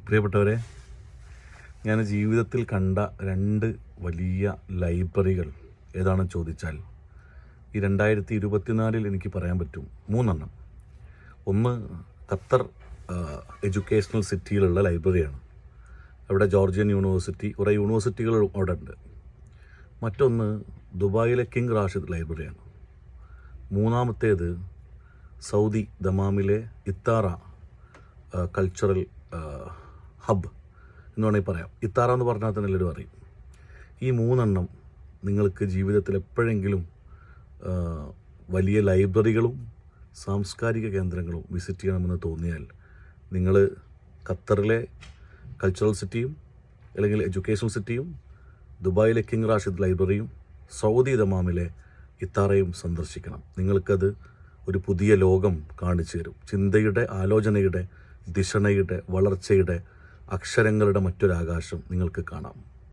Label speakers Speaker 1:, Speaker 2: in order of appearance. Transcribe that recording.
Speaker 1: പ്രിയപ്പെട്ടവരെ, ഞാൻ ജീവിതത്തിൽ കണ്ട 2 വലിയ ലൈബ്രറികൾ ഏതാണെന്ന് ചോദിച്ചാൽ ഈ 2024 എനിക്ക് പറയാൻ പറ്റും 3 എണ്ണം. ഒന്ന് ഖത്തർ എഡ്യൂക്കേഷണൽ സിറ്റിയിലുള്ള ലൈബ്രറിയാണ്. അവിടെ ജോർജിയൻ യൂണിവേഴ്സിറ്റി, കുറേ യൂണിവേഴ്സിറ്റികൾ അവിടെ ഉണ്ട്. മറ്റൊന്ന് ദുബായിലെ കിങ് റാഷിദ് ലൈബ്രറിയാണ്. മൂന്നാമത്തേത് സൗദി ദമാമിലെ ഇത്താറ കൾച്ചറൽ ഹബ് എന്ന് വേണമെങ്കിൽ പറയാം. ഇത്താറ എന്ന് പറഞ്ഞാൽ തന്നെ എല്ലാവരും അറിയും. ഈ 3 എണ്ണം നിങ്ങൾക്ക് ജീവിതത്തിൽ എപ്പോഴെങ്കിലും വലിയ ലൈബ്രറികളും സാംസ്കാരിക കേന്ദ്രങ്ങളും വിസിറ്റ് ചെയ്യണമെന്ന് തോന്നിയാൽ നിങ്ങൾ ഖത്തറിലെ കൾച്ചറൽ സിറ്റിയും അല്ലെങ്കിൽ എഡ്യൂക്കേഷണൽ സിറ്റിയും, ദുബായിലെ കിങ് റാഷിദ് ലൈബ്രറിയും, സൗദി ദമാമിലെ ഇത്താറയും സന്ദർശിക്കണം. നിങ്ങൾക്കത് ഒരു പുതിയ ലോകം കാണിച്ചു തരും. ചിന്തയുടെ, ആലോചനയുടെ, ദിഷണയുടെ, വളർച്ചയുടെ, അക്ഷരങ്ങളുടെ മറ്റൊരാകാശം നിങ്ങൾക്ക് കാണാം.